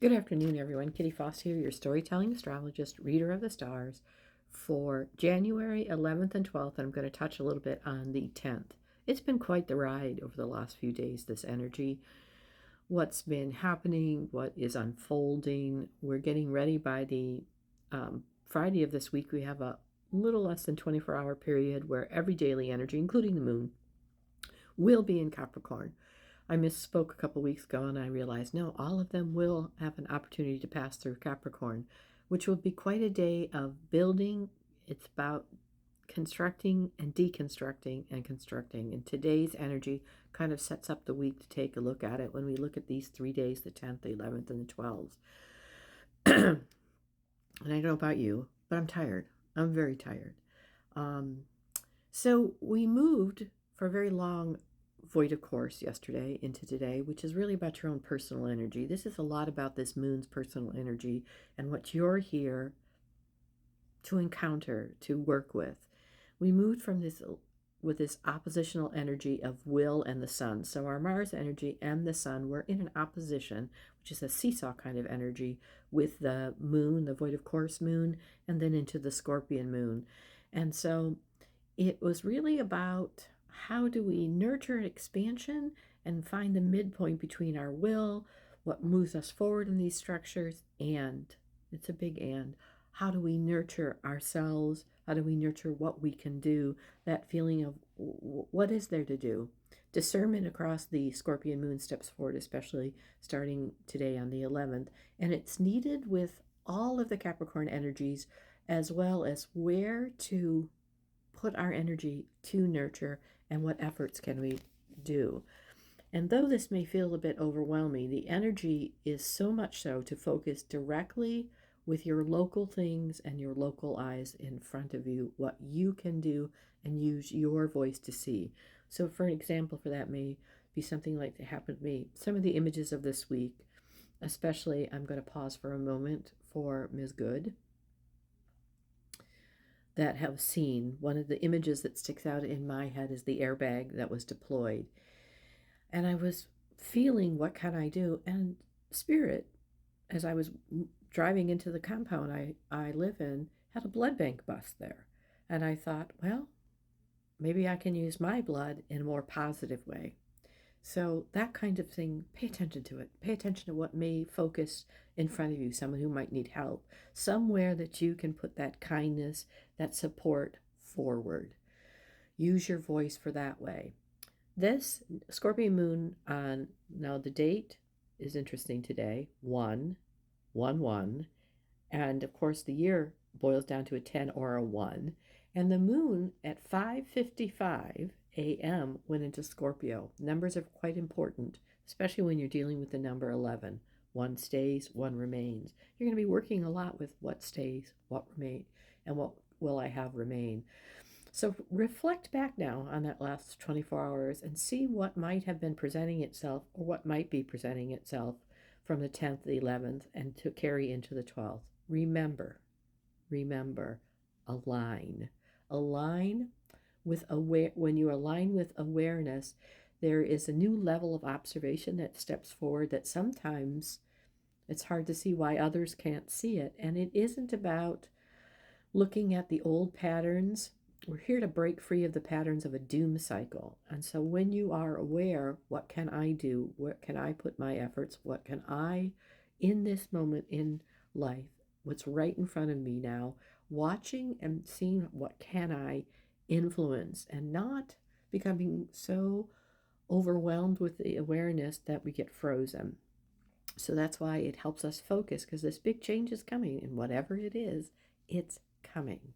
Good afternoon, everyone. Kitty Foss here, your storytelling astrologist, reader of the stars for January 11th and 12th. And I'm going to touch a little bit on the 10th. It's been quite the ride over the last few days, this energy. What's been happening, what is unfolding. We're getting ready by the Friday of this week. We have a little less than 24-hour period where every daily energy, including the moon, will be in Capricorn. I misspoke a couple weeks ago and I realized no, all of them will have an opportunity to pass through Capricorn, which will be quite a day of building. It's about constructing and deconstructing and constructing. And today's energy kind of sets up the week to take a look at it when we look at these 3 days, the 10th, the 11th, and the 12th. And I don't know about you, but I'm tired. I'm very tired. So we moved for a very long void of course yesterday into today, which is really about your own personal energy. This is a lot about this moon's personal energy and what you're here to encounter, to work with. We moved from this with this oppositional energy of will and the sun. So our Mars energy and the sun were in an opposition, which is a seesaw kind of energy, with the moon, the void of course moon, and then into the Scorpion moon. And so it was really about how do we nurture expansion and find the midpoint between our will, what moves us forward in these structures, and it's a big and. How do we nurture ourselves? How do we nurture what we can do? That feeling of what is there to do? Discernment across the Scorpion moon steps forward, especially starting today on the 11th. And it's needed with all of the Capricorn energies, as well as where to put our energy to nurture and what efforts can we do. And though this may feel a bit overwhelming, the energy is so much so to focus directly with your local things and your local eyes in front of you, what you can do and use your voice to see. So for an example for that may be something like that happened to me. Some of the images of this week, especially, I'm going to pause for a moment for Ms. Good, that have seen. One of the images that sticks out in my head is the airbag that was deployed. And I was feeling, what can I do? And Spirit, as I was driving into the compound I live in, had a blood bank bus there. And I thought, well, maybe I can use my blood in a more positive way. So that kind of thing, pay attention to it. Pay attention to what may focus in front of you, someone who might need help, somewhere that you can put that kindness, that support forward. Use your voice for that way. This Scorpion moon on, now the date is interesting today, 1/1/1, and of course the year boils down to a 10 or a 1, and the moon at 5:55 a.m. went into Scorpio. Numbers are quite important, especially when you're dealing with the number 11. One stays, one remains. You're going to be working a lot with what stays, what remains, and what will I have remain. So reflect back now on that last 24 hours and see what might have been presenting itself or what might be presenting itself from the 10th, the 11th, and to carry into the 12th. Remember, align. Align with when you align with awareness, there is a new level of observation that steps forward that sometimes it's hard to see why others can't see it. And it isn't about looking at the old patterns. We're here to break free of the patterns of a doom cycle. And so when you are aware, what can I do? Where can I put my efforts? What can I, in this moment in life, what's right in front of me now, watching and seeing what can I influence, and not becoming so overwhelmed with the awareness that we get frozen. So that's why it helps us focus, because this big change is coming, and whatever it is, it's coming.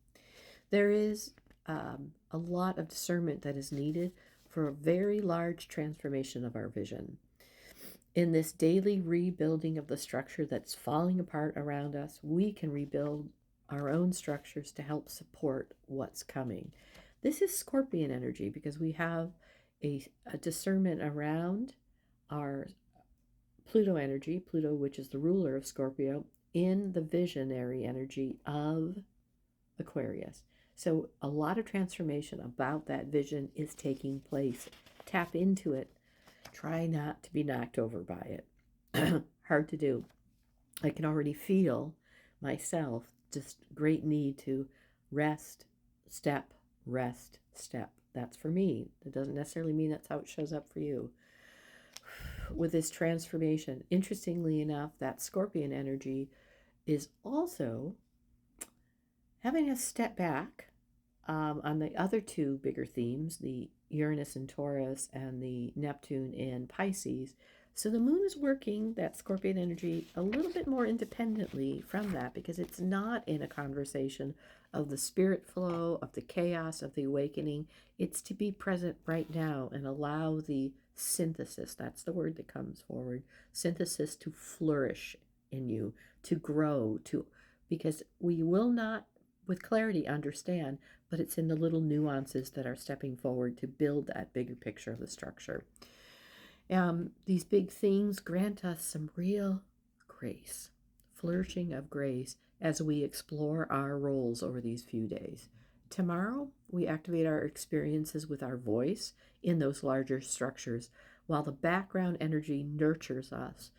There is a lot of discernment that is needed for a very large transformation of our vision. In this daily rebuilding of the structure that's falling apart around us, we can rebuild our own structures to help support what's coming. This is Scorpion energy because we have a discernment around our Pluto energy, Pluto, which is the ruler of Scorpio, in the visionary energy of Aquarius. So a lot of transformation about that vision is taking place. Tap into it. Try not to be knocked over by it. Hard to do. I can already feel myself just great need to rest, step, rest, step. That's for me. That doesn't necessarily mean that's how it shows up for you. With this transformation, interestingly enough, that Scorpion energy is also having us step back on the other two bigger themes, the Uranus and Taurus and the Neptune in Pisces. So the moon is working that Scorpion energy a little bit more independently from that, because it's not in a conversation of the spirit flow, of the chaos, of the awakening. It's to be present right now and allow the synthesis, that's the word that comes forward, synthesis to flourish in you, to grow, because we will not with clarity understand, but it's in the little nuances that are stepping forward to build that bigger picture of the structure. These big themes grant us some real grace, flourishing of grace as we explore our roles over these few days. Tomorrow, we activate our experiences with our voice in those larger structures, while the background energy nurtures us,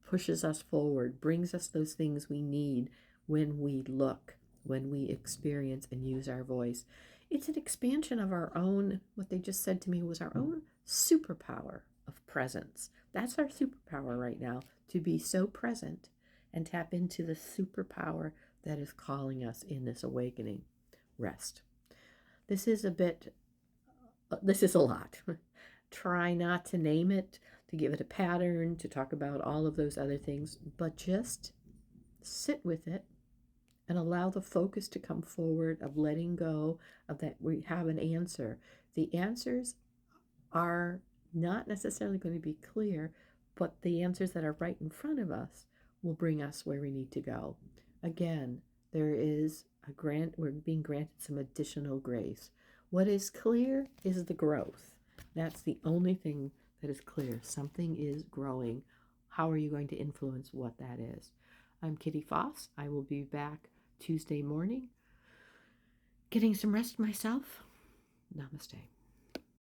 pushes us forward, brings us those things we need when we look, when we experience and use our voice. It's an expansion of our own, what they just said to me was our own superpower of presence. That's our superpower right now, to be so present and tap into the superpower that is calling us in this awakening. Rest. This is a lot. Try not to name it, to give it a pattern, to talk about all of those other things, but just sit with it and allow the focus to come forward of letting go of that. We have an answer. The answers are not necessarily going to be clear, but the answers that are right in front of us will bring us where we need to go. Again, there is we're being granted some additional grace. What is clear is the growth. That's the only thing that is clear. Something is growing. How are you going to influence what that is? I'm Kitty Foss. I will be back Tuesday morning, getting some rest myself. Namaste.